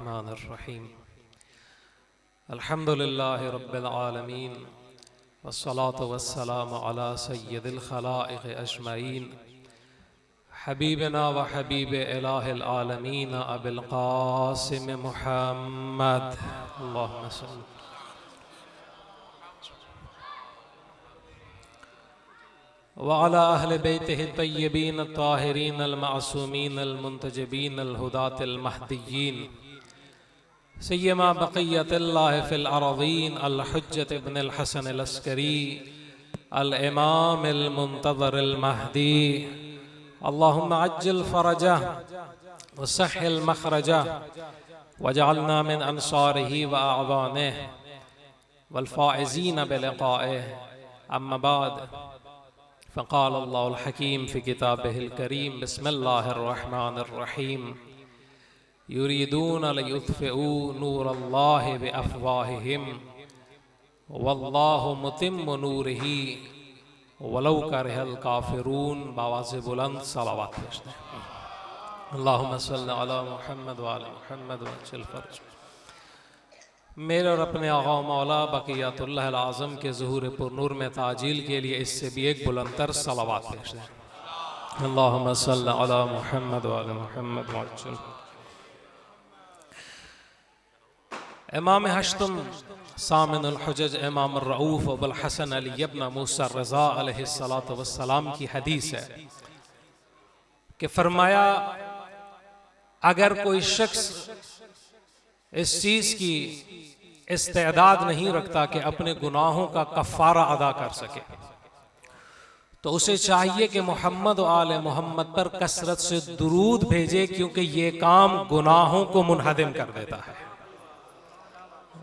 बिस्मिल्लाहिर्रहमानिर्रहीम अल्हम्दुलिल्लाहि रब्बिल आलमीन वस्सलातु वस्सलामु अला सय्यिदिल खलाइक़ अजमईन हबीबना व हबीब इलाहिल आलमीन अबिल क़ासिम मुहम्मद अल्लाहुम्मा सल्लि व अला अहले बैतिहि तय्यबीन ताहिरीन अल मासूमीन अल मुंतजबीन अल हुदातिल महदिय्यीन सय्यमा बक़ियतिल्लाहि फिल अरज़ीन अल हुज्जत इब्न अल हसन अल अस्करी अल इमाम अल मुंतज़र अल महदी अल्लाहुम्मा अज्जिल फ़रजह व सह्हिल मख़रजह वजअलना मिन अंसारिही व अअवानिह वल फ़ाइज़ीन बिलिक़ाइह अम्मा बाद फ़क़ाल अल्लाहुल हकीम फ़ी किताबिहिल करीम बिस्मिल्लाहिर्रहमानिर्रहीम युरीदून लियुत्फ़िऊ नूरल्लाहि बिअफ़वाहिहिम वल्लाहु मुतिम्मु नूरिही वलौ करिहल काफ़िरून। बावाज़े बुलंद सलावत भेजते हैं। अल्लाहुम्मा सल्लि अला मुहम्मद व आले मुहम्मद वअज्जिल फ़रज। मेरे और अपने आग़ा मौला बक़ियतुल्लाह अल आज़म के ज़ुहूर पुरनूर में ताजील के लिए इससे भी एक बुलंदतर सलावत भेजते हैं। अल्लाहुम्मा सल्लि अला मुहम्मद व आले मुहम्मद वअज्जिल। इमाम हश्तम सामिनुल हुज्जज इमाम रऊफ़ अबुल हसन अली इब्न मूसा रज़ा अलैहिस्सलातु वस्सलाम की हदीस है कि फरमाया, अगर कोई शख्स इस चीज़ की इस्तेदाद नहीं रखता कि अपने गुनाहों का कफ़ारा अदा कर सके तो उसे चाहिए कि मोहम्मद व आले मोहम्मद पर कसरत से दुरूद भेजे, क्योंकि ये काम गुनाहों को मुनहदिम कर देता है।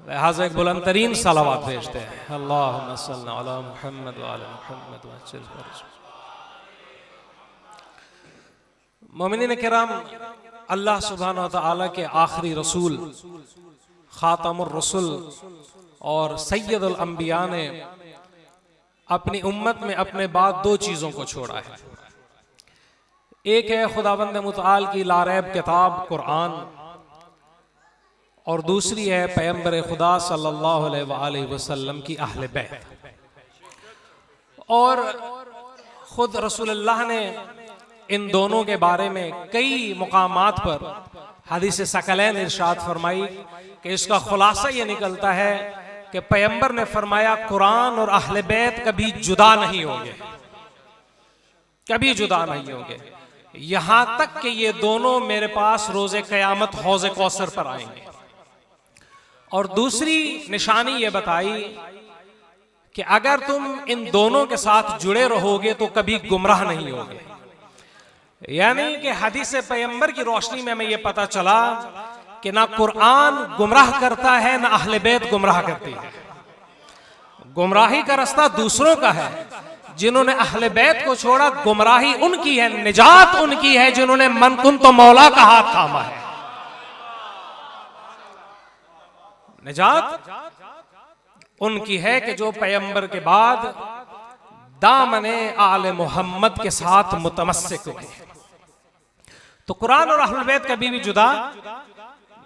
लिहाजा एक बुलंदतरीन सलावत भेजते हैं। अल्लाहुम्मा सल्लि अला मुहम्मद व आले मुहम्मद वअज्जिल फ़रज। मोमिनीन किराम, अल्लाह सुब्हानहु व तआला के आखिरी रसूल खातमुर रसूल और सैयदुल अंबिया ने अपनी उम्मत में अपने बाद दो चीज़ों को छोड़ा है। एक है खुदावंद मुतआल की लारैब किताब कुरान, और दूसरी है पैगंबर खुदा सल्लल्लाहु अलैहि वसल्लम की अहले बैत। और खुद रसूलुल्लाह ने इन दोनों के बारे में कई मुकामात पर हदीस सकलैन इरशाद फरमाई कि इसका खुलासा ये निकलता है कि पैगंबर ने फरमाया कुरान और अहले बैत कभी जुदा नहीं होंगे, कभी जुदा नहीं होंगे, यहां तक कि ये दोनों मेरे पास रोज़े क़यामत हौज़े कौसर पर आएंगे। और दूसरी निशानी ये बताई कि अगर तुम इन दोनों के साथ जुड़े रहोगे तो कभी गुमराह नहीं होगे। यानी कि हदीस पैगंबर की रोशनी में हमें ये पता चला कि ना कुरान गुमराह करता है ना अहले बैत गुमराह करती है। गुमराही का रास्ता दूसरों का है, जिन्होंने अहले बैत को छोड़ा गुमराही उनकी है, निजात उनकी है जिन्होंने मन कुन तो मौला का हाथ थामा है। निजात उनकी है कि जो पैगंबर के बाद दामने आले मोहम्मद के साथ मुतमस्सिक हुए। तो कुरान और अहले बैत कभी भी जुदा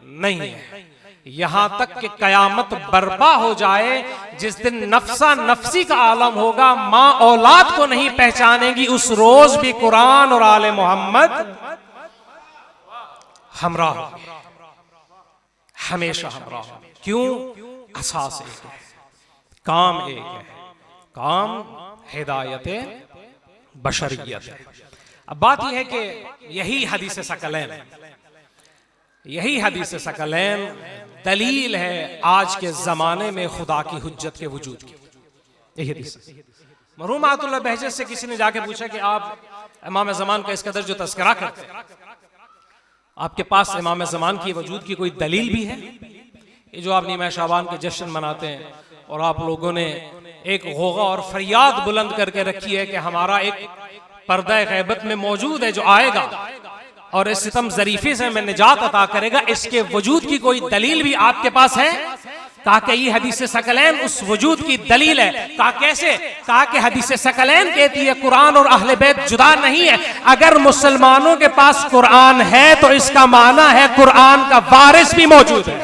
नहीं है, यहां तक कि कयामत बर्पा हो जाए, जिस दिन नफ्सा नफ्सी का आलम होगा, मां औलाद को नहीं पहचानेगी, उस रोज भी कुरान और आले मोहम्मद हमरा, हमेशा हमरा। क्यों? असास एक है, काम एक है, काम हिदायत बशरियत है। अब बात यह है कि यही हदीस सकलैन, यही हदीस सकलैन दलील है आज के जमाने में खुदा की हुज्जत के वजूद की। यही हदीस मरहूम आतुल्लाह बहजत से किसी ने जाके पूछा कि आप इमाम ज़मान का इस कदर जो तज़किरा करते हैं, आपके पास इमाम ज़मान की वजूद की कोई दलील भी है? ये जो आप नीमा शाबान के जश्न मनाते हैं और आप लोगों ने एक गौगा और फरियाद बुलंद करके रखी है कि हमारा एक पर्दा गैबत में मौजूद है जो आएगा और इस सितम ज़रीफ़े से हमें निजात अता करेगा, इसके वजूद की कोई दलील भी आपके पास है? कहा कि ये हदीस सकलैन उस वजूद की दलील है। कहा कैसे? कहा कि हदीस सकलैन कहती है कुरान और अहले बैत जुदा नहीं है। अगर मुसलमानों के पास कुरान है तो इसका माना है कुरान का वारिस भी मौजूद है।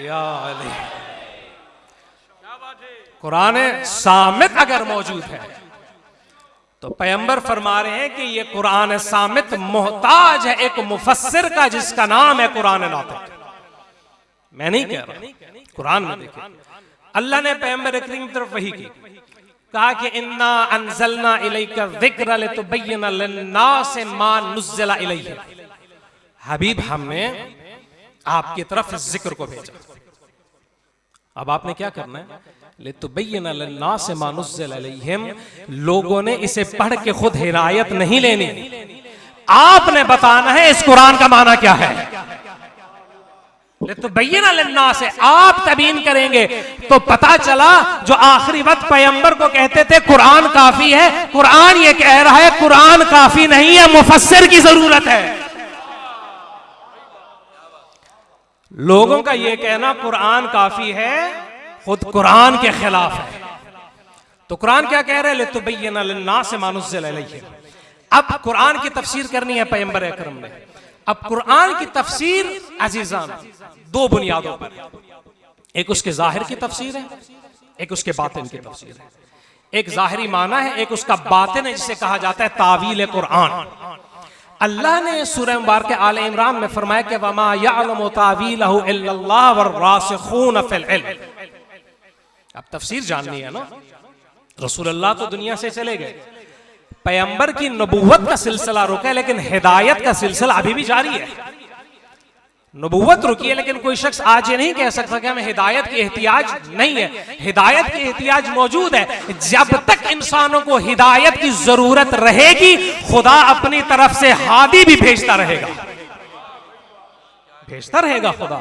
या अली, कुरान सामित अगर मौजूद है तो पैगंबर फरमा रहे हैं कि ये कुरान सामित मोहताज है एक मुफस्सिर का जिसका नाम है कुरान नातिक। मैं नहीं कह रहा, कुरान में देखिए अल्लाह ने पैगंबर करीम की तरफ वही की, कहा कि इन्ना अंज़लना इलैका ज़िक्र लितुबय्यिना लिन्नास मा नुज़्ज़िला इलैहिम। हबीब हमने आपकी तरफ जिक्र को भेजा। अब आपने क्या करना है? लितुबय्यिना लिन्नास मा नुज़्ज़िला इलैहिम। लोगों ने इसे पढ़ के खुद हिदायत नहीं लेनी, आपने बताना है इस कुरान का माना क्या है। लितुबय्यिना लिन्नास, आप तबीन करेंगे तो पता चला जो आखिरी वक्त पैगंबर को कहते थे कुरान काफी है, कुरान ये कह रहा है कुरान काफी नहीं है, मुफस्सिर की जरूरत है। लोगों का यह कहना कुरान काफी है खुद कुरान के खिलाफ है। तो कुरान क्या कह रहे हैं? लितुबय्यिना लिन्नास मा नुज़्ज़िला इलैहिम। अब कुरान की तफसीर करनी है पैगंबर अकरम ने। अब कुरान की तफसीर अजीजान दो बुनियादों पर, एक उसके जाहिर की तफसीर है, एक उसके बातिन की तफसीर है। एक जाहिरी माना है, एक उसका बातिन है जिसे कहा जाता है तावील कुरान। अल्लाह ने सूरह मुबारक आले इमरान में फरमाया कि वमा यअलमु तावीलहु इल्लल्लाह वर्रासिखून फिल इल्म। अब तफसीर जाननी है ना। रसूलुल्लाह तो दुनिया से चले गए, पैगंबर की नबूवत का सिलसिला रुका है लेकिन हिदायत का सिलसिला अभी भी जारी है। नबूवत रुकी है लेकिन कोई शख्स आज ये नहीं कह सकता कि हमें हिदायत की एहतियाज नहीं है। हिदायत की एहतियाज मौजूद है। जब तक इंसानों को हिदायत की जरूरत रहेगी खुदा अपनी तरफ से हादी भी भेजता रहेगा, भेजता रहेगा खुदा।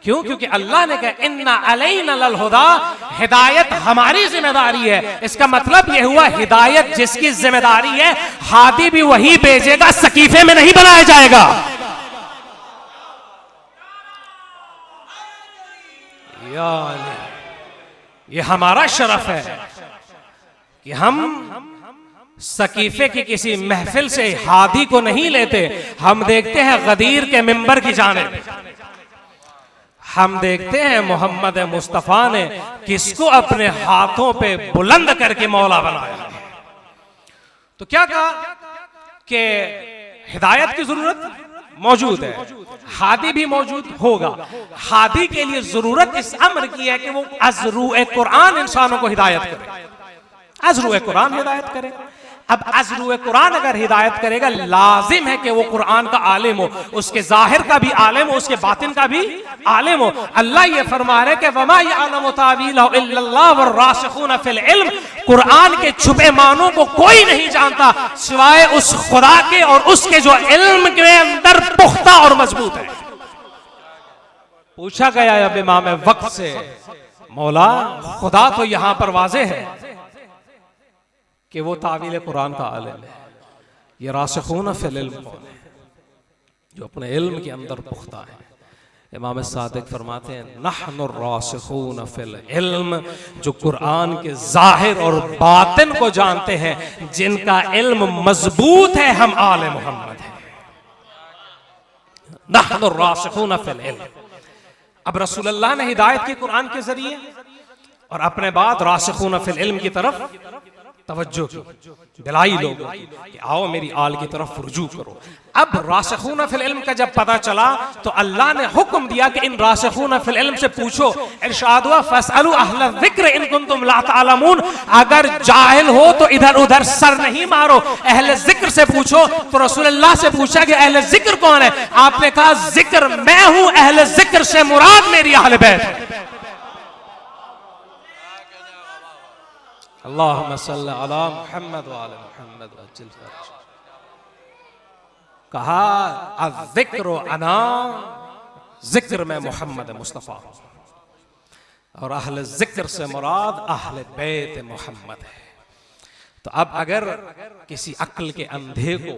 क्यों? क्योंकि अल्लाह ने कहा इन्ना अलैना लल हुदा, हिदायत हमारी जिम्मेदारी है। इसका मतलब यह हुआ हिदायत जिसकी जिम्मेदारी है हादी भी वही भेजेगा, सकीफे में नहीं बनाया जाएगा। ये हमारा शरफ है कि हम सकीफे की किसी महफिल से हादी को नहीं लेते। हम देखते हैं गदीर के मिंबर की जानिब, हम देखते हैं मोहम्मद मुस्तफा ने किसको अपने हाथों पे बुलंद करके मौला बनाया। तो क्या कहा कि हिदायत की जरूरत मौजूद है, हादी भी मौजूद होगा। हादी के लिए जरूरत इस अम्र की है कि वो अज़रूए कुरान इंसानों को हिदायत करे, अज़रूए कुरान हिदायत करे। अब अज़रूए कुरान अगर हिदायत करेगा लाजिम है कि वो कुरान का आलिम हो, उसके जाहिर का भी आलिम हो, उसके बातिन का भी आलिम हो। अल्लाह ये फरमा रहे कि वमा यअलमु तावीलहु इल्लल्लाह वर्रासिखून फिल इल्म। कुरान के छुपे मानों को कोई नहीं जानता सिवाय उस खुदा के और उसके जो इल्म के अंदर पुख्ता और मजबूत है। पूछा गया अब इमाम वक्त से, मौला खुदा तो यहां पर वाज़े है कि वो तावील कुरान का आलिम है, ये रासिखून फिल इल्म कौन है? जो अपने इल्म के अंदर पुख्ता है। इमाम सादिक फरमाते हैं नहनु रासिखून फिल इल्म, जो कुरान के जाहिर और बातिन को जानते हैं, जिनका इल्म मजबूत है, हम आले मोहम्मद हैं। नहनु रासिखून फिल इल्म। अब रसूलुल्लाह ने हिदायत की कुरान के जरिए और अपने बाद रासिखून फिल इल्म की तरफ तवज्जो की, दिलाई लोगों की कि आओ मेरी आल की तरफ रुजू करो। अब रासिखून फिल इल्म का जब पता चला तो अल्लाह ने हुक्म दिया कि इन रासिखून फिल इल्म से पूछो। इरशाद हुआ फस्अलू अहल ज़िक्र इन कुंतुम ला तअलमून, अगर जाहिल हो तो इधर उधर सर नहीं मारो, अहले जिक्र से पूछो। तो रसूलुल्लाह से पूछा कि अहले जिक्र कौन है? आपने कहा जिक्र मैं हूं, अहले जिक्र से मुराद मेरी अहले बैत है। अल्लाहुम्मा सल्ली अला मुहम्मद व आले मुहम्मद वअज्जिल फरज। कहा अज़्ज़िक्र अना, जिक्र में मोहम्मद मुस्तफ़ा, और अहले जिक्र से मुराद अहले बैत मोहम्मद है। तो अब अगर किसी अक्ल के अंधे को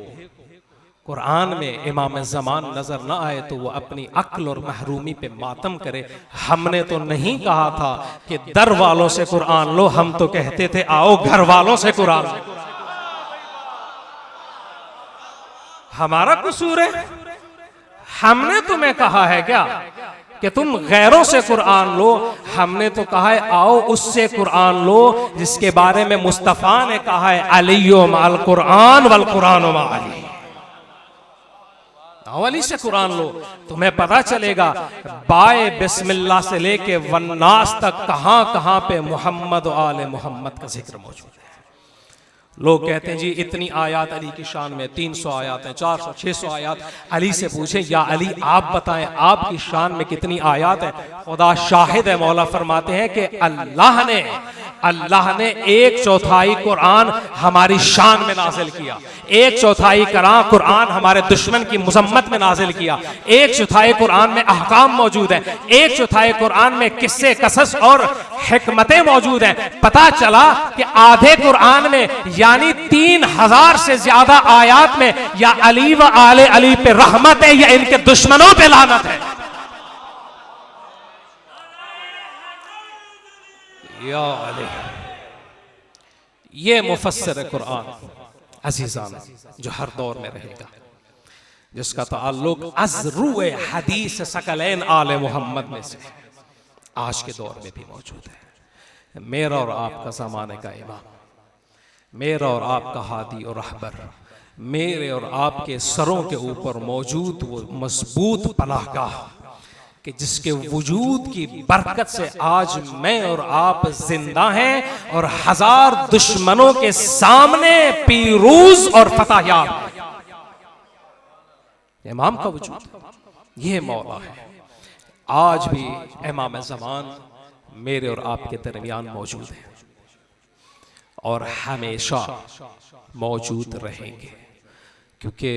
कुरान में इमाम ज़मान नजर ना आए तो वो अपनी अक्ल और महरूमी पे मातम करे। हमने तो नहीं कहा था कि दर वालों से कुरान लो, हम तो कहते थे आओ घर वालों से कुरान लो। हमारा कसूर है? हमने तुम्हें कहा है क्या कि तुम गैरों से कुरान लो? हमने तो कहा है आओ उससे कुरान लो जिसके बारे में मुस्तफ़ा ने कहा है अलियो माल कुरान वल कुरान मा अली। अली से कुरान लो, तुम्हें पता चलेगा बाए बिस्मिल्लाह से लेके वन्नास तक कहां कहां पे मोहम्मद और आले मोहम्मद का जिक्र मौजूद है। लोग कहते हैं जी इतनी आयात अली की शान में, 300 आयात हैं, 400 600 आयात। अली से पूछें या अली आप बताएं आपकी शान में कितनी आयात है? खुदा शाहिद है, मौला फरमाते हैं कि अल्लाह ने 1/4 कुरान हमारी शान में नाजिल किया, 1/4 कुरान हमारे दुश्मन की मुजम्मत में नाजिल किया, 1/4 कुरान में अहकाम मौजूद है, 1/4 कुरान में किस्से कसस और हिकमतें मौजूद हैं। पता चला कि आधे कुरान में यानी 3000 से ज्यादा आयात में या अली व आले अली पे रहमत है या इनके दुश्मनों पे लानत है। या अली, ये मुफस्सिर कुरान अजीजान जो हर दौर में रहेगा, जिसका ताल्लुक अज़रूए हदीस सकलैन आले मोहम्मद में से आज के दौर में भी मौजूद है। मेरा और आपका ज़माने का इमाम, मेरा और आपका हादी और रहबर, मेरे और आपके सरों के ऊपर मौजूद वो मजबूत पनाहगाह कि जिसके वजूद की बरकत से आज मैं और आप जिंदा हैं और 1000 दुश्मनों के सामने पीरूज और फतहयाब। इमाम का वजूद, ये मौला है। आज भी इमाम ज़मान मेरे और आपके दरमियान मौजूद है और हमेशा मौजूद रहेंगे, क्योंकि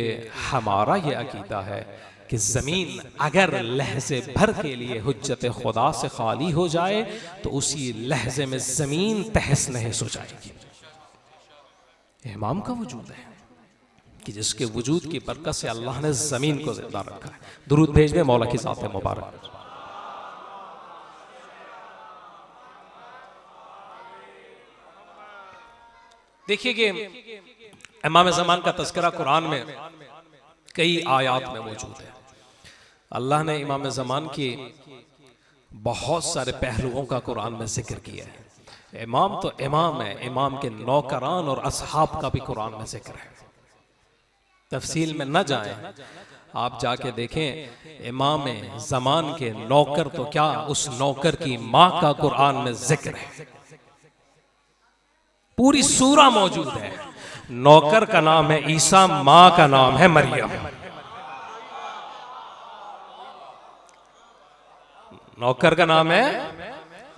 हमारा ये अकीदा है कि ज़मीन अगर लहज़े भर के लिए हुज्जत खुदा से खाली हो जाए तो उसी लहज़े में ज़मीन तहस नहस हो जाएगी। इमाम का वजूद है कि जिसके वजूद की बरकत से अल्लाह ने ज़मीन को जिंदा रखा है। दुरूद भेज दे मौला की ज़ात मुबारक। देखिए कि इमाम ज़मान का तज़किरा कुरान में कई आयात में मौजूद है। अल्लाह ने इमाम ज़मान की बहुत सारे पहलुओं का कुरान में जिक्र किया है। इमाम तो इमाम है, इमाम के नौकरान और असहाब का भी कुरान में जिक्र है। तफसील में न जाएं, आप जाके देखें इमाम ज़मान के नौकर तो क्या, उस नौकर की माँ का कुरान में जिक्र है। पूरी सूरा मौजूद है। नौकर का नाम है ईसा, माँ का नाम है मरियम। नौकर का नाम है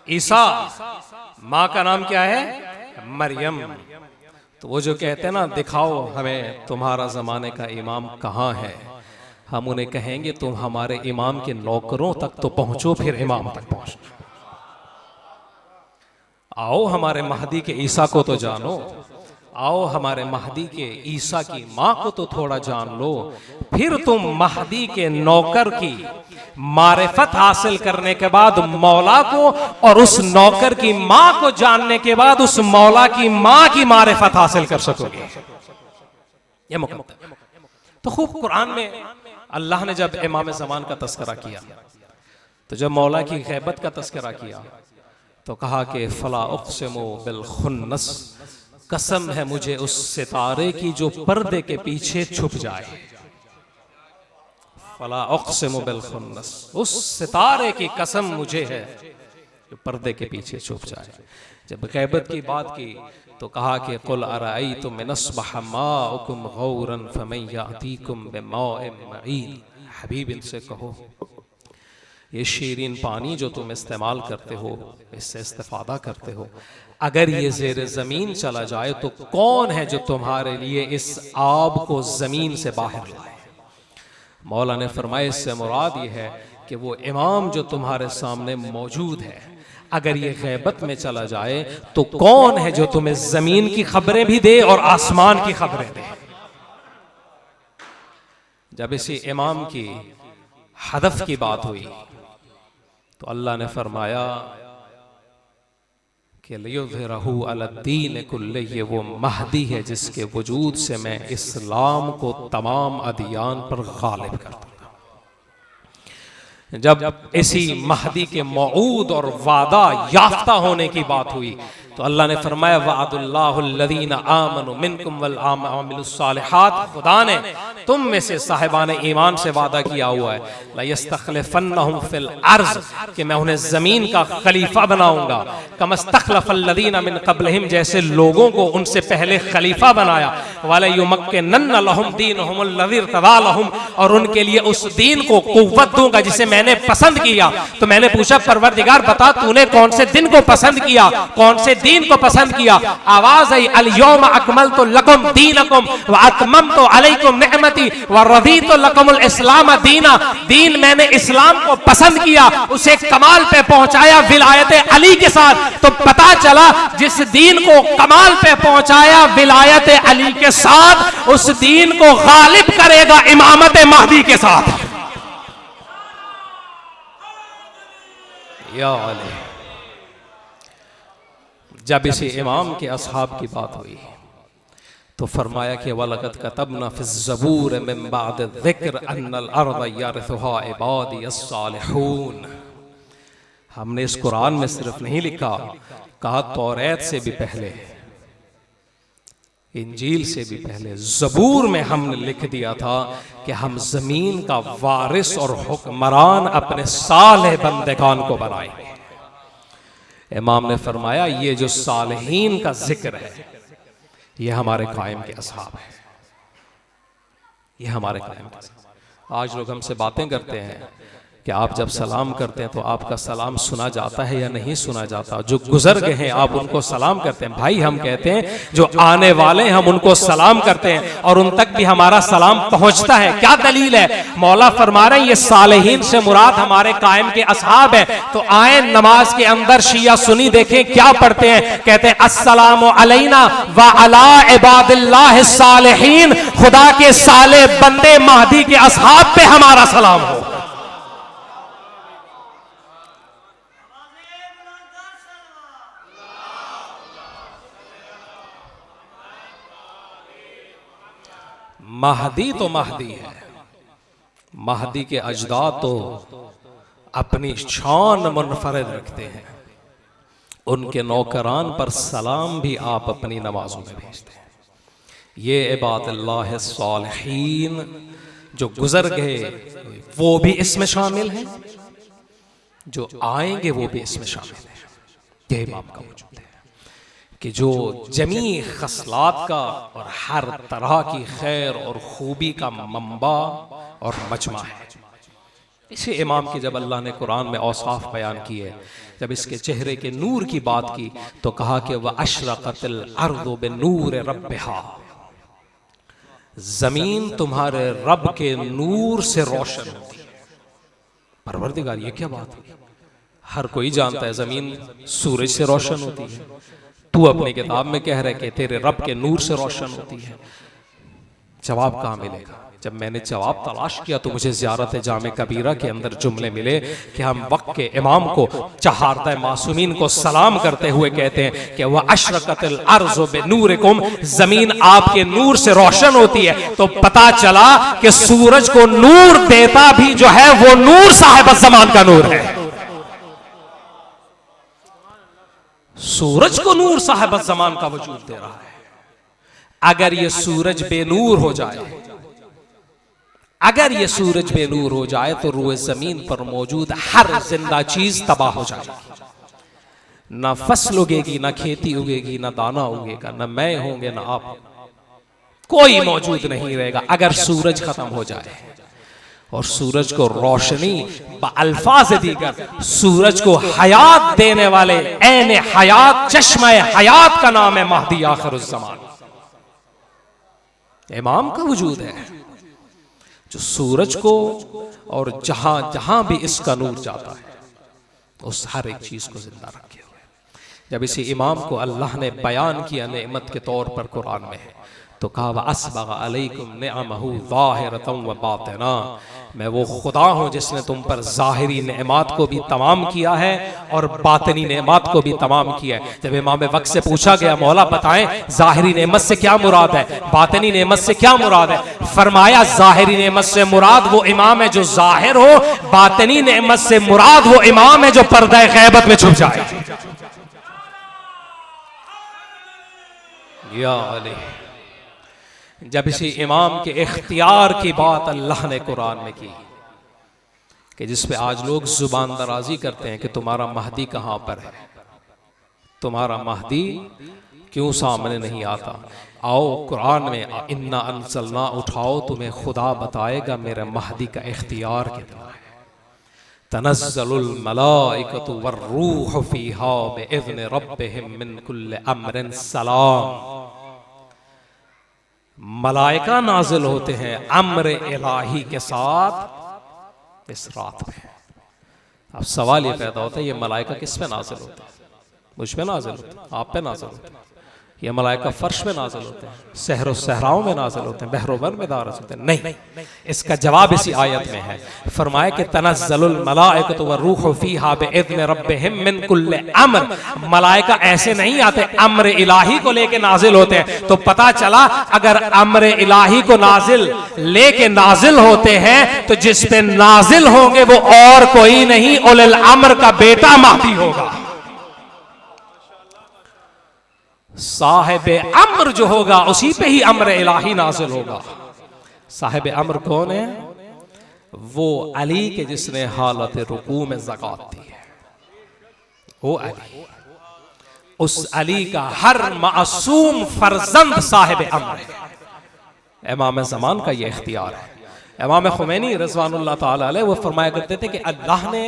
ईसा, माँ का नाम क्या है? मरियम। तो वो जो कहते हैं ना दिखाओ हमें तुम्हारा ज़माने का इमाम कहाँ है, हम उन्हें कहेंगे तुम हमारे इमाम के नौकरों तक तो पहुंचो, फिर इमाम तक पहुंचो। आओ हमारे महदी के ईसा को तो जानो, आओ हमारे महदी के ईसा की माँ को तो थोड़ा जान लो, फिर तुम महदी के नौकर की मारिफत हासिल करने के बाद मौला को, और उस नौकर की माँ को जानने के बाद उस मौला की माँ की मारिफत हासिल कर सकोगे। ये मुकम्मल। तो खूब कुरान में अल्लाह ने जब इमाम ज़मान का तज़किरा किया, तो जब मौला की गैबत का तज़किरा किया तो कहा कि फला उक़सिमु बिल खुन्नस, कसम है मुझे उस सितारे की जो पर्दे के पीछे छुप जाए। फला उक़सिमु बिल खुन्नस, उस सितारे की कसम मुझे है जो पर्दे के पीछे छुप जाए। जब गैबत की बात की तो कहा कि कुल अराअयतुम इन अस्बह माउकुम गौरन फमन यातीकुम बिमाइन मईन। हबीब इनसे कहो ये शीरीन पानी जो तुम इस्तेमाल करते हो, इससे इस्तेफादा करते हो, अगर ये ज़ेर ज़मीन चला जाए तो कौन है जो तुम्हारे लिए इस आब को ज़मीन से बाहर लाए? मौला ने फरमाया इससे मुराद ये है कि वो इमाम जो तुम्हारे सामने मौजूद है, अगर ये गैबत में चला जाए तो कौन है जो तुम्हें ज़मीन की खबरें भी दे और आसमान की खबरें दे? जब इसी इमाम की हदफ की बात हुई तो अल्लाह ने फरमाया कि लियुज़हिरहु अलद्दीन कुल्लिही, ये वो महदी है जिसके वजूद से मैं इस्लाम को तमाम अदियान पर गालिब कर दूंगा। जब इसी महदी के मऊद और वादा याफ्ता होने की बात हुई तो अल्लाह ने फरमाया वअदुल्लाहुल्लज़ीना आमनु मिनकुम वल आमिलुस्सालिहात, खुदा ने तुम में से साहिबान ईमान से वादा किया हुआ है लयस्तखलिफन्नहुम फिल अर्ज़, कि मैं उन्हें जमीन का खलीफा बनाऊंगा, कमस्तखलफल्लज़ीना मिन क़ब्लिहिम, जैसे लोगों को उनसे पहले खलीफा बनाया, वलयुमक्किनन्ना लहुम दीनहुमुल्लज़ी इर्तज़ा लहुम, और उनके लिए उस दीन को कुव्वत दूंगा जिसे मैंने पसंद किया। तो मैंने पूछा परवरदिगार बता तूने कौन से दिन को पसंद किया, कौन से दीन को पसंद किया? आवाज आई अल यौम अकमलतु लकुम दीनकुम व अतममतु अलैकुम निअमती व रदीतु लकुमुल इस्लाम दीना, दीन मैंने इस्लाम को पसंद किया, उसे कमाल पे पहुंचाया विलायत अली के साथ। तो पता चला जिस दीन को कमाल पे पहुंचाया विलायत अली के साथ, उस दीन को गालिब करेगा इमामत महदी के साथ। या अली। जब इसी इमाम के असहाब की बात हुई तो फरमाया कि वलक़द कतबना फ़िज़्ज़बूर मिन बाद ज़िक्र अन्नल अर्ज़ यरिथुहा इबादी अस्सालिहून, हमने इस कुरान में सिर्फ नहीं लिखा, कहा तौरात से भी पहले, इंजील से भी पहले, ज़बूर में हमने लिख दिया था कि हम जमीन का वारिस और हुक्मरान अपने सालेह बंदेगान को बनाएंगे। इमाम ने फरमाया ये जो सालेहीन का जिक्र है ये हमारे कायम के असहाब है, ये हमारे कायम के असहाब। आज लोग हमसे बातें करते हैं कि आप जब सलाम करते हैं तो आपका सलाम सुना जाता है या नहीं सुना जाता, जो गुजर गए हैं आप उनको सलाम करते हैं। भाई हम कहते हैं जो आने वाले हैं हम उनको सलाम करते हैं और उन तक भी हमारा सलाम पहुंचता है। क्या दलील है? मौला फरमा रहे हैं ये सालेहीन से मुराद हमारे कायम के असहाब है। तो आए नमाज के अंदर शिया सुनी देखें क्या पढ़ते हैं, कहते हैं अस्सलामु अलैना व अला इबादिल्लाहिस सालिहीन, खुदा के साले बंदे महदी के असहाब पे हमारा सलाम हो। महदी तो महदी है, महदी के अजदाद तो अपनी शान मुनफरद रखते हैं, उनके नौकरान पर सलाम भी आप अपनी नमाजों में भेजते हैं। ये इबादुल्लाह सालिहीन जो गुजर गए वो भी इसमें शामिल हैं, जो आएंगे वो भी इसमें शामिल हैं। ये इमाम का वजूद है कि जो जमी खसलात का और हर तरह की खैर और खूबी का मंबा और मजमा है। इसी इमाम की जब अल्लाह ने कुरान में औसाफ बयान किए, जब इसके चेहरे के नूर की बात की तो कहा कि वह अशरक़तिल अर्ज़ु बिनूर रब्बिहा, जमीन तुम्हारे रब के नूर से रोशन होती है। परवरदिगार ये क्या बात है? हर कोई जानता है जमीन सूरज से रोशन होती है, तू अपनी किताब में कह रहे कि तेरे रब के नूर से रोशन होती है। जवाब कहाँ मिलेगा? जब मैंने जवाब तलाश किया तो मुझे ज़ियारत जामे कबीरा के अंदर जुमले मिले कि हम वक्त के इमाम को चहारदा मासूमीन को सलाम करते हुए कहते हैं कि वह अशरक़तिल अर्ज़ु बिनूरिकुम, जमीन आपके नूर से रोशन होती है। तो पता चला कि सूरज को नूर देता भी जो है वो नूर साहिब ज़मान का नूर है। सूरज को नूर साहिब ज़मान का वजूद दे रहा है। अगर ये सूरज बेनूर हो जाए, अगर ये सूरज बेनूर हो जाए तो रूए जमीन पर मौजूद हर जिंदा चीज तबाह हो जाएगी। ना फसल उगेगी, ना खेती उगेगी, ना दाना उगेगा, ना मैं होंगे ना आप, कोई मौजूद नहीं रहेगा अगर सूरज खत्म हो जाए। और सूरज को रोशनी अल्फाज दीगर, सूरज को हयात देने वाले ऐन हयात, चश्मा हयात का नाम है महदी आखिरुज़्ज़मान। इमाम का वजूद है जो सूरज को और जहां जहां भी इसका नूर जाता है उस हर एक चीज को जिंदा रखे हुए। जब इसी इमाम को अल्लाह ने बयान किया नेमत के तौर पर कुरान में है तो कहा व अस्बग़ अलैकुम निअमहु ज़ाहिरतन व बातिना, मैं वो खुदा हूँ जिसने तुम पर ज़ाहिरी नेमत को भी तमाम किया है और बातिनी नेमत को भी तमाम किया है। जब इमाम वक्त से पूछा गया मौला बताएं ज़ाहिरी नेमत से क्या मुराद है, बातिनी नेमत से क्या मुराद है, फरमाया ज़ाहिरी नेमत से मुराद वो इमाम है जो ज़ाहिर हो, बातिनी नेमत से मुराद वो इमाम है जो पर्दा ग़ैबत में छुप जाए। या अली, जब इसी इमाम के इख्तियार की बात अल्लाह ने कुरान में की कि जिस पे आज लोग जुबान दराजी करते हैं कि तुम्हारा महदी कहाँ पर है, तुम्हारा महदी क्यों सामने नहीं आता, आओ कुरान में इन्ना अंसलना उठाओ, तुम्हें खुदा बताएगा मेरे महदी का इख्तियार कितना है। तनज़्ज़लुल मलाइकतु वर्रूहु फ़ीहा बिइज़्नि रब्बिहिम मिन कुल्लि अम्रिन सलाम, मलाइका नाजिल होते हैं अम्र इलाही के साथ इस रात में। अब सवाल ये पैदा होता है ये मलाइका किस पे नाजिल होते हैं? मुझ पे नाजिल होते हैं, आप पे नाजिल होते हैं? ये मलाइका फर्श में नाजिल होते हैं, सहरो सहराओं में नाजिल होते हैं, बहरोबर में नाजिल होते हैं? नहीं, इसका जवाब इसी आयत में है। फरमाया कि तनज़्ज़लुल मलाइकतु वर्रूहु फ़ीहा बिइज़्नि रब्बिहिम मिन कुल्लि अम्र, मलाइका ऐसे नहीं आते, अम्र इलाही को लेके नाजिल होते हैं। तो पता चला अगर अम्र इलाही को नाजिल लेके नाजिल होते हैं तो जिस पे नाजिल होंगे वो और कोई नहीं, उलिल अम्र का बेटा महदी होगा। साहिब अम्र जो होगा उसी पे ही अम्र इलाही नाजिल होगा। साहिब अम्र कौन है? वो अली के जिसने हालत रुकू में ज़कात दी है, वो अली, उस अली का हर मासूम फर्जंद साहिब अम्र है। इमाम ज़मान का ये इख्तियार है। इमाम खुमैनी रज़वानुल्लाह ताला अलैह वो फरमाया करते थे कि अल्लाह ने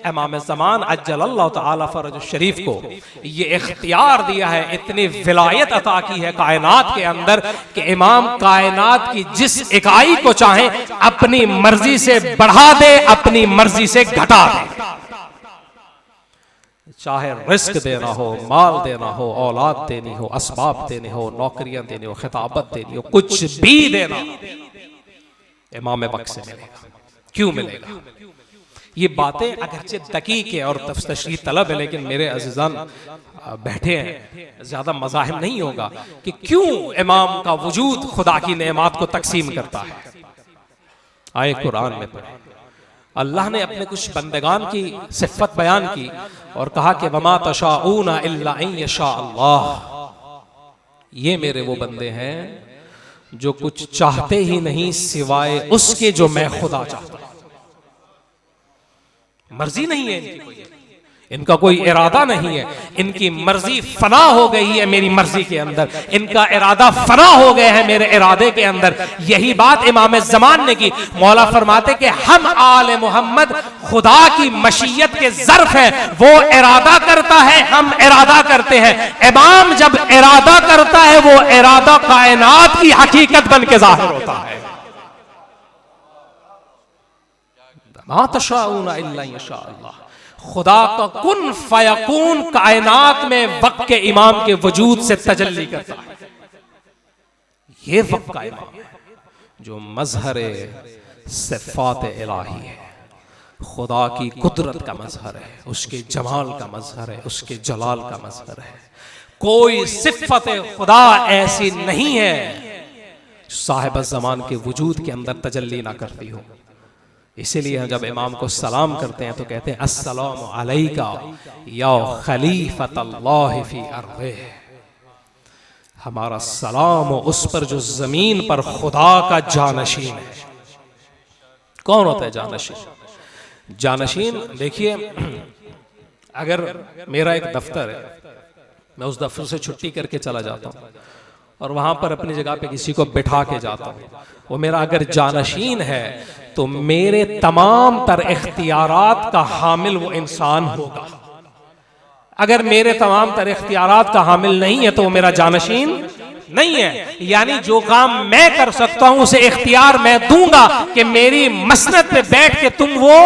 इमाम ज़मान अज्जलल्लाहु ताला फरज शरीफ को ये इख्तियार दिया है, इतनी विलायत अता की है कायनात के अंदर कि इमाम कायनात की जिस इकाई को चाहे अपनी मर्जी से बढ़ा दे, अपनी मर्जी से घटा दे। चाहे रिस्क देना हो, माल देना हो, औलाद देनी हो, असबाब देने हो, नौकरियां देनी हो, खिताबत देनी हो, कुछ भी देना इमाम वक्त से मिलेगा। क्यों मिलेगा? ये बातें अगरचे दकीक है और तशरीह तलब है, लेकिन मेरे अज़ीज़ान बैठे हैं, ज्यादा मज़ाहिम नहीं होगा कि क्यों इमाम का वजूद खुदा की नेमत को तकसीम करता है। आए कुरान में पढ़े, अल्लाह ने अपने कुछ बंदगान की सिफ़त बयान की और कहा कि वमा तशाऊना इल्ला अन यशा अल्लाह, ये मेरे वो बंदे हैं जो कुछ चाहते ही नहीं सिवाय उसके जो मैं खुदा चाहता हूं। मर्जी नहीं है इनकी कोई, इनका कोई इरादा नहीं है, इनकी मर्जी फना हो गई है मेरी मर्जी के अंदर, इनका इरादा फना हो गया है मेरे इरादे के अंदर। यही बात इमाम ज़मान ने की। मौला फरमाते कि हम आले मोहम्मद खुदा की मशीयत के ज़र्फ है, वो इरादा करता है, हम इरादा करते हैं। इमाम जब इरादा करता है वो इरादा कायनात की हकीकत बन के जाहिर होता है। मा तशाऊना इल्ला यशा अल्लाह, खुदा का कुन फयकून कायनात में वक्त के इमाम के वजूद से तजल्ली करता है। ये वक्त का इमाम है जो मजहर सिफ़ात इलाही है, खुदा की कुदरत का मजहर है, उसके जमाल का मजहर है, उसके जलाल का मजहर है। कोई सिफ़त खुदा ऐसी नहीं है साहिब ज़मान के वजूद के अंदर तजल्ली ना करती हो। इसीलिए जब इमाम को सलाम करते हैं तो कहते हैं अस्सलामु अलैका या खलीफतल्लाह फी अर्ज़िह, हमारा सलाम उस पर जो जमीन पर खुदा का जानशीन है। कौन होता है जानशीन? जानशीन देखिए, अगर मेरा एक दफ्तर है, मैं उस दफ्तर से छुट्टी करके चला जाता हूँ और वहां पर अपनी जगह पे किसी को बिठा के जाता हूँ, वो मेरा अगर जानशीन है तो मेरे तमाम तर इख्तियारात का हामिल वो इंसान होगा। अगर मेरे तमाम तर इख्तियारात का हामिल नहीं है तो वो मेरा जानशीन नहीं है। यानी जो काम मैं कर सकता हूं उसे इख्तियार मैं दूंगा कि मेरी मसनद पे बैठ के तुम वो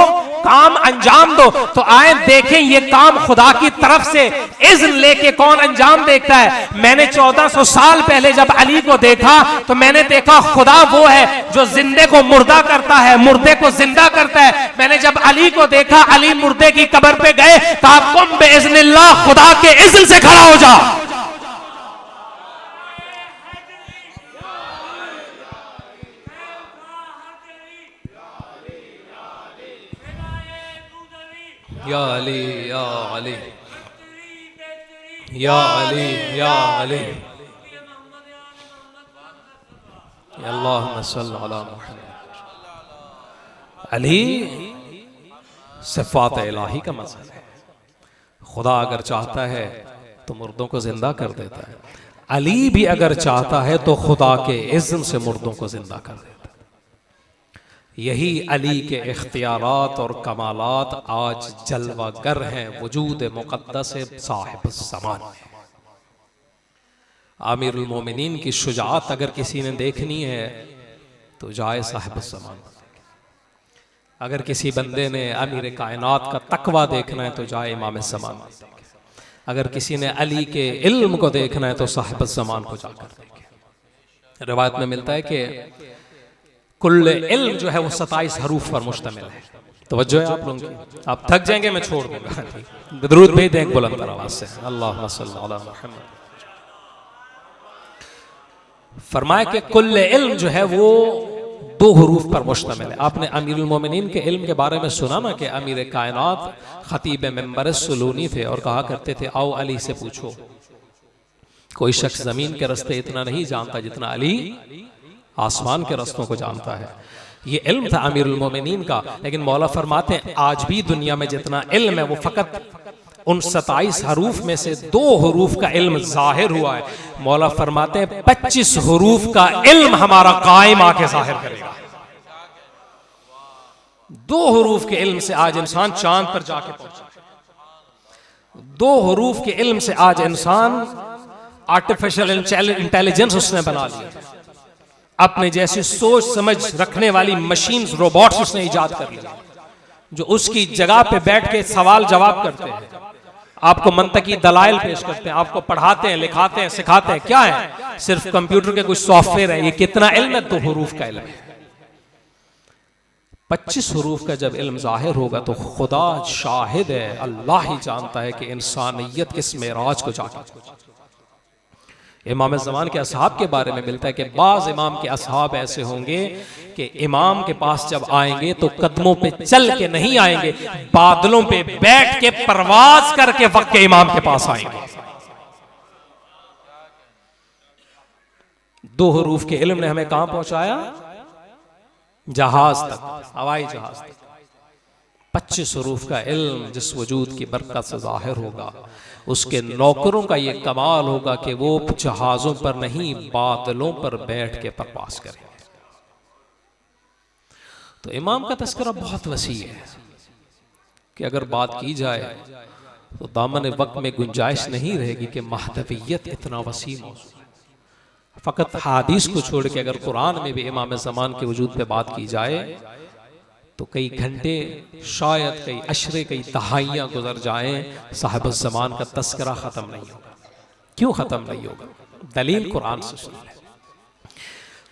काम अंजाम दो, तो आए देखें ये काम खुदा की तरफ से इज़्न लेके कौन अंजाम देखता है। मैंने 1400 साल पहले जब अली को देखा तो मैंने देखा खुदा वो है जो जिंदे को मुर्दा करता है, मुर्दे को जिंदा करता है। मैंने जब अली को देखा, अली मुर्दे की कब्र पे गए, कहा कुम बिइज़्निल्लाह, खुदा के इज़्न से खड़ा हो जा। या अली या अली या अली या अली अल्लाहुम्मा सल्ली अला मुहम्मद। अली सिफ़ात इलाही का मज़हर है। खुदा अगर चाहता है तो मुर्दों को जिंदा कर देता है। अली भी अगर चाहता है तो खुदा के इज़्न से मुर्दों को जिंदा कर देता है। यही अली के इख्तियारात और कमालात आज जलवागर हैं वजूद मुक़द्दस साहिब ज़मान। आमिरुल मोमिनीन की शुजाअत अगर किसी ने देखनी है तो जाए साहिब ज़मान। अगर किसी बंदे ने अमीर कायनात का तकवा देखना है तो जाए इमाम ज़मान। अगर किसी ने अली के इल्म को देखना है तो साहिब ज़मान को जाकर देखे। रिवायत में मिलता है कि कुल इल्म जो है वो 27 हरूफ पर मुश्तमिल है। तवज्जो है आप लोगों की, आप थक जाएंगे मैं छोड़ दूंगा। दरूद भेज दें एक बुलंद आवाज से, अल्लाहुम्मा सल्ली अला मुहम्मद। फरमाया कि कुल इल्म जो है वो 2 हरूफ पर मुश्तमिल है। आपने अमीरुल मोमिनीन के इल्म के बारे में सुना ना कि अमीर कायनात खतीब मिंबर सुलूनी थे और कहा करते थे आओ अली से पूछो। कोई शख्स जमीन के रास्ते इतना नहीं जानता जितना अली आसमान के रास्तों को जानता है। ये इल्म था अमीरुल मोमिनीन का। लेकिन मौला फरमाते हैं आज भी दुनिया में जितना इल्म है वो फकत उन 27 हरूफ में से 2 हरूफ का इल्म जाहिर हुआ है। मौला फरमाते हैं 25 हरूफ का इल्म हमारा कायम आके जाहिर करेगा। 2 हरूफ के इल्म से आज इंसान चांद पर जाके पहुंचा। 2 हरूफ के इल्म से आज इंसान आर्टिफिशियल इंटेलिजेंस उसने बना लिया। अपने जैसी सोच समझ रखने वाली मशीन्स, रोबोट्स उसने इजाद कर लिया जो उसकी जगह पे बैठ के सवाल जवाब करते हैं, आपको मंतकी दलाइल पेश करते हैं, आपको पढ़ाते हैं, लिखाते हैं, सिखाते हैं। क्या है? सिर्फ कंप्यूटर के कुछ सॉफ्टवेयर है। ये कितना इल्म है? 2 हरूफ का इल्म है। 25 हरूफ का जब इल्म जाहिर होगा तो खुदा शाहिद है, अल्लाह ही जानता है कि इंसानियत किस मेराज को जाकर। इमाम ज़मान के असहाब के बारे में मिलता है कि बाज़ इमाम के असहाब ऐसे होंगे कि इमाम के पास जब आएंगे तो कदमों पे चल के नहीं आएंगे, बादलों पे बैठ के परवाज करके वक्त के इमाम के पास आएंगे। 2 हरूफ के इल्म ने हमें कहां पहुंचाया? जहाज तक, हवाई जहाज तक। 25 हरूफ का इल्म जिस वजूद की बरकत से जाहिर होगा, उसके नौकरों का ये कमाल होगा कि वो जहाजों पर नहीं बादलों पर बैठ के परवास करेंगे। तो इमाम का तस्करा बहुत वसी है कि अगर बात की जाए तो दामन वक्त में गुंजाइश नहीं रहेगी कि महदवियत इतना वसी मौजूद है। फकत हादीस को छोड़ के अगर कुरान में भी इमाम ज़मान के वजूद पे बात की जाए तो कई घंटे, शायद कई अशरे, कई दहाइयाँ गुजर जाएं, साहिब ज़मान का तस्करा ख़त्म नहीं होगा। क्यों ख़त्म नहीं होगा? दलील कुरान से सुन लें।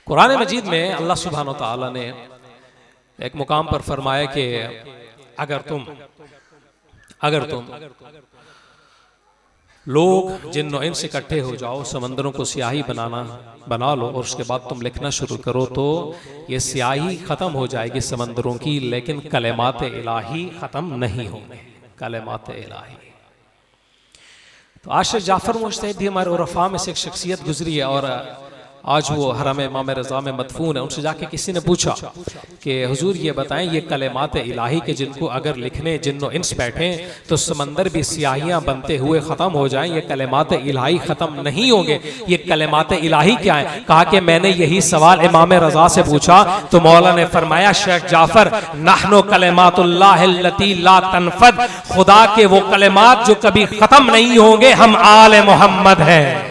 कुरान मजीद में अल्लाह सुब्हानो तआला ने एक मुकाम पर फरमाया कि अगर तुम लोग जिन्नो इनसे इकट्ठे हो जाओ, समंदरों को स्याही बना लो और उसके बाद तुम लिखना शुरू करो तो ये स्याही ख़त्म हो जाएगी समंदरों की, लेकिन कलेमात इलाही ख़त्म नहीं होंगे। कलेमात इलाही। तो आशिर जाफर मुश्तहिद भी हमारे उरफा में से एक शख्सियत गुजरी है और आज वो हरम इमाम रज़ा में मदफून है। उनसे जाके किसी ने पूछा कि हुजूर ये बताएं, ये कलेमात इलाही के जिनको अगर लिखने जिन्नो इंस बैठे तो समंदर भी स्याहियां बनते हुए ख़त्म हो जाएं, ये कलेमात इलाही ख़त्म नहीं होंगे, ये कलेमात इलाही क्या है? कहा कि मैंने यही सवाल इमाम रज़ा से पूछा तो मौला ने फरमाया, शेख जाफर, नहनो कलेमातुल्लाह अल्लती ला तनफद, खुदा के वो कलेमात जो कभी ख़त्म नहीं होंगे, हम आले मोहम्मद हैं।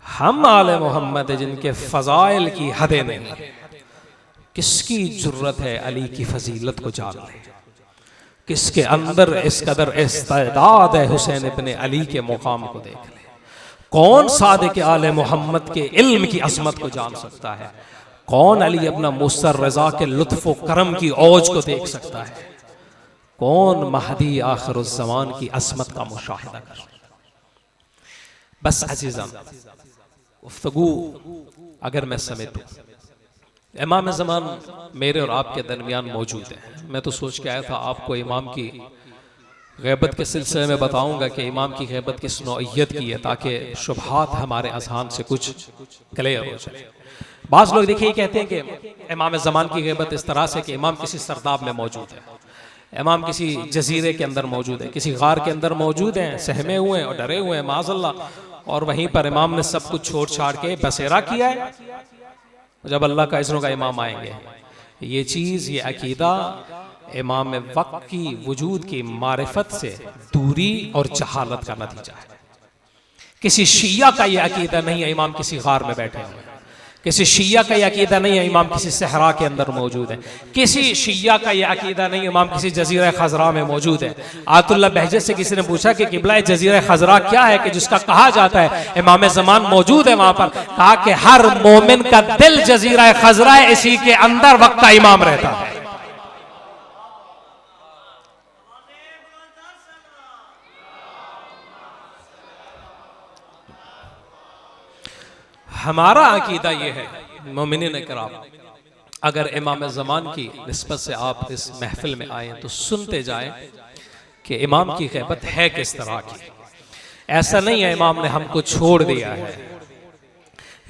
हम आले मोहम्मद जिनके फजाइल की हदें नहीं। किसकी जुर्रत है अली की फजीलत को जान ले, किसके अंदर इस कदर इस्तेदाद है हुसैन इब्ने अली के मुकाम को देख ले। कौन सादिक आले मोहम्मद के इल्म की अजमत को जान सकता है? कौन अली अपना मुस्तर रजा के लुत्फ व करम की औज को देख सकता है? कौन महदी आखिरुज़्ज़मान की असमत का मुशाहिदा कर सकता है? बस अजीज़ान, गुफ्तगू अगर मैं समेटूं, इमाम ज़मान मेरे और आपके दरमियान मौजूद है। मैं तो सोच के आया था आपको इमाम की ग़ैबत के सिलसिले में बताऊंगा कि इमाम की ग़ैबत किस नौइयत की है, ताकि शुबहात हमारे अज़हान से कुछ क्लियर हो जाए। बाज़ लोग देखिए कहते हैं कि इमाम ज़मान की ग़ैबत इस तरह से कि इमाम किसी सरदाब में मौजूद है, इमाम किसी जजीरे के अंदर मौजूद है, किसी गार के अंदर मौजूद हैं, सहमे हुए हैं और डरे हुए हैं माज़अल्लाह, और वहीं पर इमाम ने सब कुछ छोड़ छाड़ के बसेरा किया है। जब अल्लाह का इज़्न का इमाम आएंगे, ये चीज़, ये अकीदा इमाम वक्त की वजूद की मारिफत से दूरी और जहालत का नतीजा है। किसी शिया का ये अकीदा नहीं है इमाम किसी गार में बैठे हुए, किसी शिया का यह अकीदा नहीं है इमाम किसी सहरा के अंदर मौजूद है, किसी शिया का यह अकीदा नहीं इमाम किसी जजीरा खजरा में मौजूद है। आतुल्लाह बहजत से किसी ने पूछा कि किबला जजीरा खजरा क्या है कि जिसका कहा जाता है इमाम ज़मान मौजूद है वहां पर? कहा कि हर मोमिन का दिल जजीरा खजरा है, इसी के अंदर वक्त का इमाम रहता है। हमारा अकीदा ये है मोमिनीन इकराम, अगर इमाम ज़मान की निस्बत से आप इस महफिल में आए तो सुनते जाएं कि इमाम की ग़ैबत है किस तरह की। ऐसा नहीं है इमाम ने हमको छोड़ दिया है,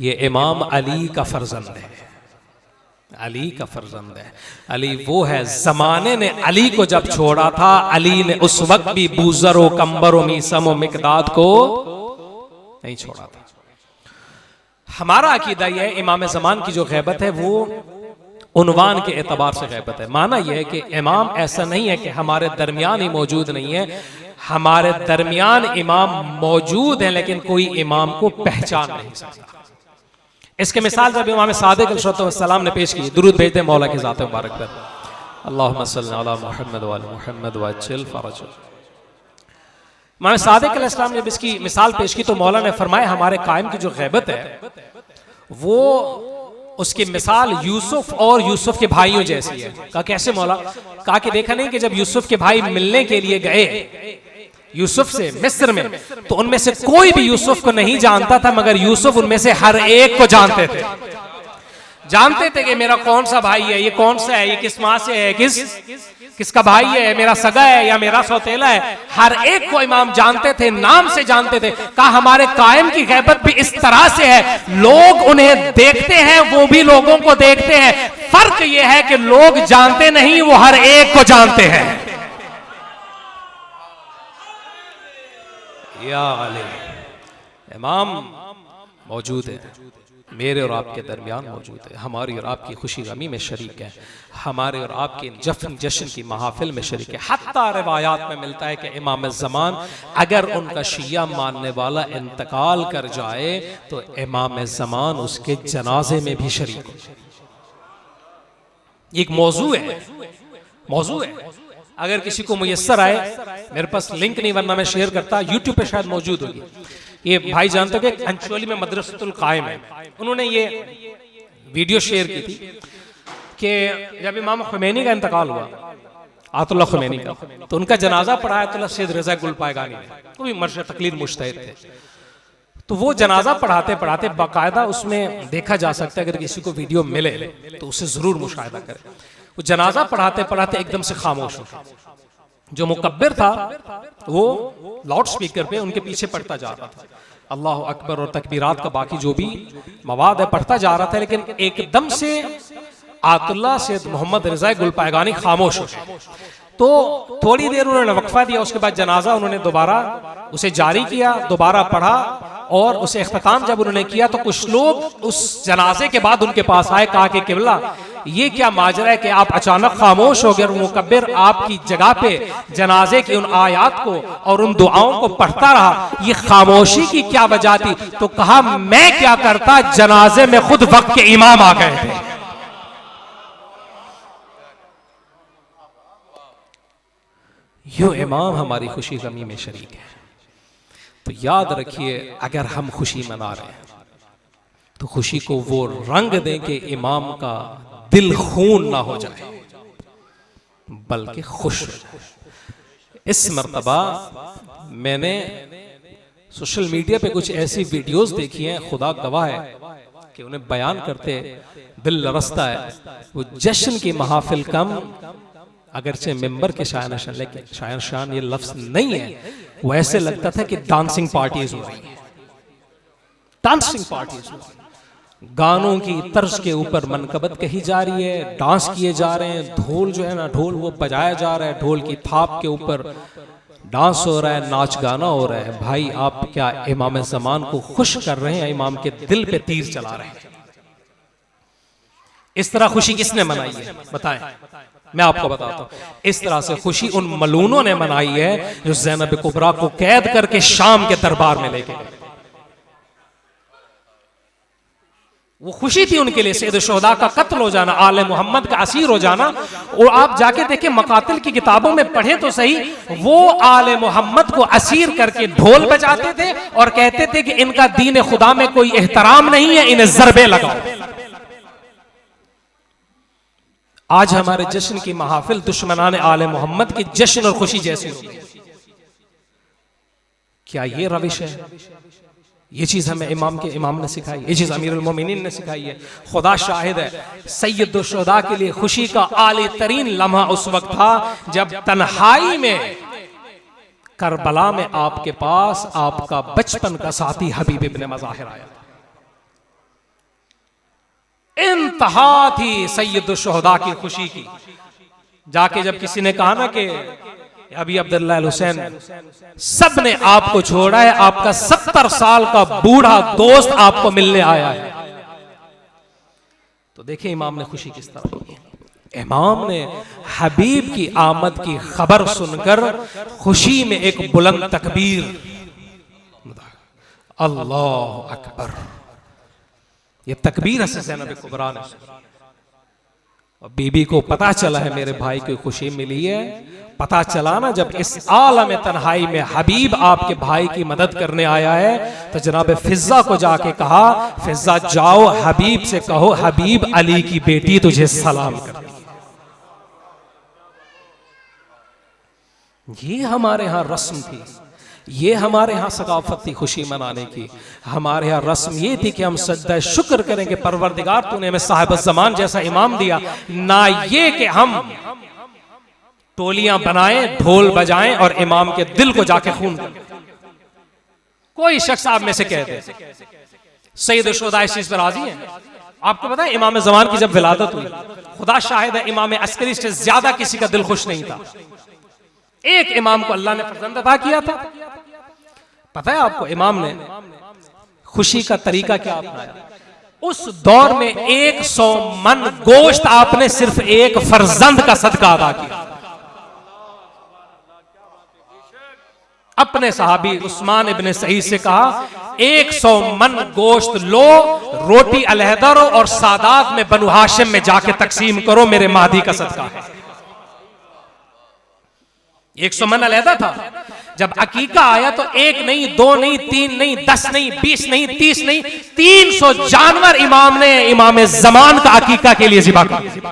ये इमाम अली का फर्जंद है, अली का फर्जंद है। अली वो है, ज़माने ने अली को जब छोड़ा था, अली ने उस वक्त भी बूज़र व कंबर व मीसम व मिक़दाद को नहीं छोड़ा था। हमारा अकीदा यह है इमाम ज़मान की जो ग़ैबत है वो उन्वान के एतबार से ग़ैबत है। माना यह है कि इमाम ऐसा नहीं है कि हमारे दरमियान ही मौजूद नहीं है, हमारे दरमियान इमाम मौजूद है लेकिन कोई इमाम को पहचान नहीं सकता। इसके मिसाल जब इमाम सादिक अलैहिस्सलाम ने पेश की, दुरूद भेज दे मौला की ज़ात मुबारक पर, अल्लाहुम्मा सल्लि अला मुहम्मद व अला मुहम्मद व अज्जिल फ़रजहु। इमाम सादिक अलैहिस्सलाम ने जब इसकी मिसाल पेश की तो मौला ने फरमाया हमारे कायम की जो ग़ैबत है वो उसकी मिसाल यूसुफ और यूसुफ के भाइयों जैसी है। कहा कैसे मौला? कहा कि देखा नहीं कि जब यूसुफ के भाई मिलने के लिए गए यूसुफ से मिस्र में, तो उनमें से कोई भी यूसुफ को नहीं जानता था, मगर यूसुफ उनमें से हर एक को जानते थे। जानते थे कि मेरा कौन सा भाई है, ये कौन सा है, ये किस माँ से है, किसका भाई है, मेरा सगा है या मेरा सौतेला है, हर एक को इमाम जानते थे, नाम से जानते थे। कहा हमारे कायम की ग़ैबत भी इस तरह से है, लोग उन्हें देखते हैं, वो भी लोगों को देखते हैं, फर्क ये है कि लोग जानते नहीं, वो हर एक को जानते हैं। या अली, इमाम मौजूद है, मेरे और आपके दरमियान मौजूद है, हमारी और आपकी खुशी गमी में शरीक है, हमारे और आपके जश्न जश्न की महफिल में शरीक है। हत्ता रिवायात में मिलता है कि इमाम ज़मान अगर उनका शिया मानने वाला इंतकाल कर जाए तो इमाम ज़मान उसके जनाजे में भी शरीक हो। एक मौजू है, मौजू है। अगर किसी को मुयस्सर आए, मेरे पास लिंक नहीं वरना मैं शेयर करता, यूट्यूब पे शायद मौजूद होगी। ये भाई जानते हो कि अंचोली में मदरसतुल कायम है, उन्होंने ये वीडियो शेयर की थी कि जब इमाम खुमैनी का इंतकाल हुआ, आयतुल्लाह खुमैनी का, तो उनका जनाजा पढ़ा आयतुल्लाह सैयद रज़ा गुल पायगानी ने, वो भी मर्शद तकलीर मुज्तहिद थे। तो वो जनाजा पढ़ाते पढ़ाते बाकायदा उसमें देखा जा सकता है, अगर किसी को वीडियो मिले तो उसे जरूर मुशाहिदा करे। वो जनाजा पढ़ाते पढ़ाते एकदम से खामोश हो, जो मुकब्बिर था वो लाउड स्पीकर पे उनके पीछे पढ़ता जा रहा था, अल्लाह अकबर और तकबीरात का बाकी जो भी मवाद है पढ़ता जा रहा था, लेकिन एकदम से आयतुल्लाह सैयद मोहम्मद रज़ा गुल पायगानी खामोश हो गए। तो थोड़ी देर उन्होंने वक्फा दिया, उसके बाद जनाजा उन्होंने दोबारा उसे जारी किया, दोबारा पढ़ा, और उसे इख्तिताम जब उन्होंने किया तो कुछ लोग उस जनाजे के बाद उनके पास आए, कहा कि किबला ये क्या माजरा है कि आप अचानक खामोश हो गए, मुकब्बिर आपकी जगह पे जनाजे की उन आयात को और उन दुआओं को पढ़ता रहा, ये खामोशी की क्या वजह थी? तो कहा मैं क्या करता, जनाजे में खुद वक्त के इमाम आ गए थे। यूं इमाम हमारी खुशी गमी में शरीक है। तो याद रखिए, अगर हम खुशी मना रहे हैं तो खुशी को वो रंग दें कि इमाम का दिल खून ना हो जाए, बल्कि खुश हो जाए। इस मर्तबा मैंने सोशल मीडिया पे कुछ ऐसी वीडियोस देखी हैं, खुदा गवाह है कि उन्हें बयान करते दिल लरसता है। वो जश्न की महफिल कम, अगरचे मेंबर के शायर शान, लेकिन शायर शान ये लफ्ज नहीं है, वो ऐसे लगता था कि डांसिंग पार्टीज हो रही है, डांसिंग पार्टीज हो रही है। गानों की तर्ज के ऊपर मनकबत कही जा रही है, डांस किए जा रहे हैं, ढोल जो है ना, ढोल वो बजाया जा रहा है, ढोल की थाप के ऊपर डांस हो रहा है, नाच गाना हो रहा है। भाई आप क्या इमाम ज़मान को खुश कर रहे हैं, इमाम के दिल पे तीर चला रहे हैं? इस तरह खुशी किसने मनाई है बताएं? मैं आपको बताता हूं, इस तरह से खुशी उन मलूनों ने मनाई है जो ज़ैनब कुबरा को कैद करके शाम के दरबार में लेके गए। वो खुशी थी उनके लिए सैयद शुहदा का कत्ल हो जाना, आले मोहम्मद का असीर हो जाना। और आप जाके देखें, मकातिल की किताबों में पढ़े तो सही, वो आले मोहम्मद को असीर करके ढोल बजाते थे और कहते थे कि इनका दीन खुदा में कोई एहतराम नहीं है, इन्हें ज़रबे लगाओ। आज हमारे जश्न की महफिल दुश्मनाने आले मोहम्मद की जश्न और खुशी जैसी होगी। क्या ये रविश है? ये चीज हमें इमाम ने सिखाई, ये चीज अमीरुल मोमिनीन ने सिखाई है। खुदा शाहिद है, सैयदुश शुहदा के लिए खुशी का आली तरीन लम्हा उस वक्त था जब तन्हाई में करबला में आपके पास आपका बचपन का साथी हबीब इब्ने मज़ाहिर आया। इंतहा थी सैयदुश शुहदा की खुशी की। जाके जब किसी ने कहा ना कि अभी अब्दुल्लाह हुसैन सब ने आपको छोड़ा है, आपका 70 साल का बूढ़ा दोस्त आपको मिलने आया है, तो देखिए इमाम ने खुशी किस तरह की। इमाम ने हबीब की आमद की खबर सुनकर खुशी में एक बुलंद तकबीर, अल्लाह अकबर, ये तकबीर है ज़ैनब कुबरा ने। बीबी को पता चला है मेरे भाई को खुशी मिली है। पता चला ना जब इस आलम तन्हाई में हबीब आपके भाई की मदद करने आया है, तो जनाब फिजा को जाके कहा, फिजा जाओ हबीब से कहो, हबीब अली की बेटी तुझे सलाम करती है। ये हमारे यहां रस्म थी, ये हमारे यहाँ सकाफत थी खुशी मनाने की। हमारे यहाँ रस्म ये थी कि हम सजदा शुक्र करेंगे, परवरदिगार तूने हमें साहिब ज़मान जैसा इमाम दिया, ना ये कि हम टोलियां बनाएं, ढोल बजाएं और इमाम के दिल को जाके खून करें। कोई शख्स आप में से कह दे सैयद शुहदा इस चीज पर राजी है? आपको पता है इमाम ज़मान की जब विलादत हुई, खुदा शाहिद है, इमाम अस्करी से ज्यादा किसी का दिल खुश नहीं था। एक इमाम को अल्लाह ने फर्जंद अता किया था। पता है आपको इमाम ने खुशी का तरीका क्या अपनाया? उस दौर में 100 मन गोश्त आपने सिर्फ एक फर्जंद का सदका अदा किया। अपने सहाबी उस्मान इब्ने सईद से कहा, 100 मन गोश्त लो, रोटी अलहदा रो और सादात में बनु हाशिम में जाके तकसीम करो, मेरे महदी का सदका है। 100 मन अलहदा था। जब अकीका आया तो 1 नहीं, 2 नहीं, 3 नहीं, 10 नहीं, 20 नहीं, 30 नहीं, 300 जानवर इमाम ने इमाम ज़मान का अकीका के लिए ज़िबा किया।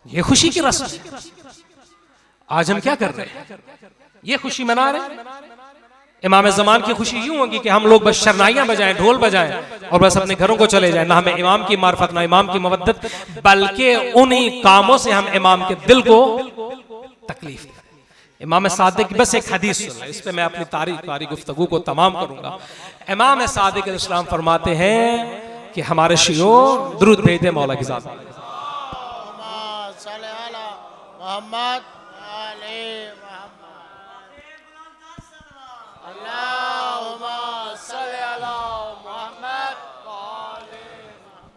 ये खुशी की रस्म है। आज हम क्या कर रहे हैं? ये खुशी मना रहे हैं। इमाम ज़मान की खुशी यूं होगी कि हम लोग बस शरनाइयां बजाएं, ढोल बजाएं और बस अपने घरों को चले जाएं। ना हमें इमाम की मार्फत, ना इमाम की मवद्दत, बल्कि उन्हीं कामों से हम इमाम के दिल को तकलीफ दें। इमाम सादिक की बस एक हदीस सुन, इस पे मैं अपनी तारी गुफ्तगू को तमाम करूंगा। इमाम सादिक अलैहिस्सलाम फरमाते हैं कि हमारे शियो दुरूद भेजते मौला की ज़ात पे।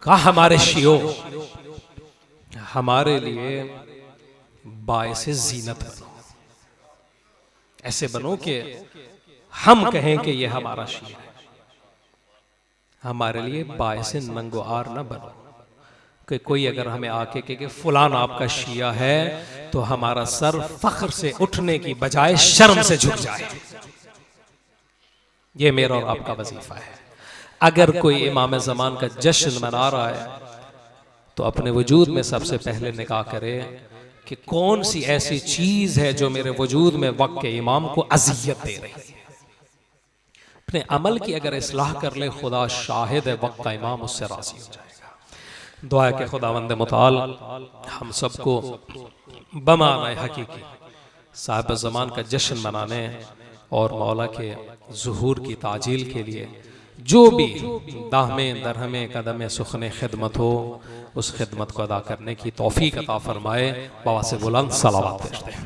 कहा हमारे शियो हमारे लिए बाइसे जीनत बनो, ऐसे बनो कि हम कहें कि ये हमारा शिया है। हमारे लिए बाइसे नंगोआर न बनो कि कोई अगर हमें आके कहे कि फलान आपका शिया है तो हमारा सर फख्र से उठने की बजाय शर्म से झुक जाए। ये मेरा और आपका वजीफा है। अगर कोई इमाम ज़मान का जश्न मना रहा है तो अपने वजूद में सबसे पहले निकाह करे कि कौन सी ऐसी चीज है जो मेरे वजूद में वक्त के इमाम को अजियत दे रही है। अपने अमल की अगर इस्लाह कर ले, खुदा शाहिद है, वक्त का इमाम उससे राजी हो जाएगा। दुआ है कि खुदावंद मुताल हम सबको बमाने हकीकी साहिब ज़मान का जश्न मनाने और मौला के ज़ुहूर की ताजील के लिए जो भी दाहमे दरहमे कदम सुखने खिदमत हो, उस खिदमत को अदा करने की तौफीक अता फरमाए। बाबा से बुलंद सलावत भेजते हैं।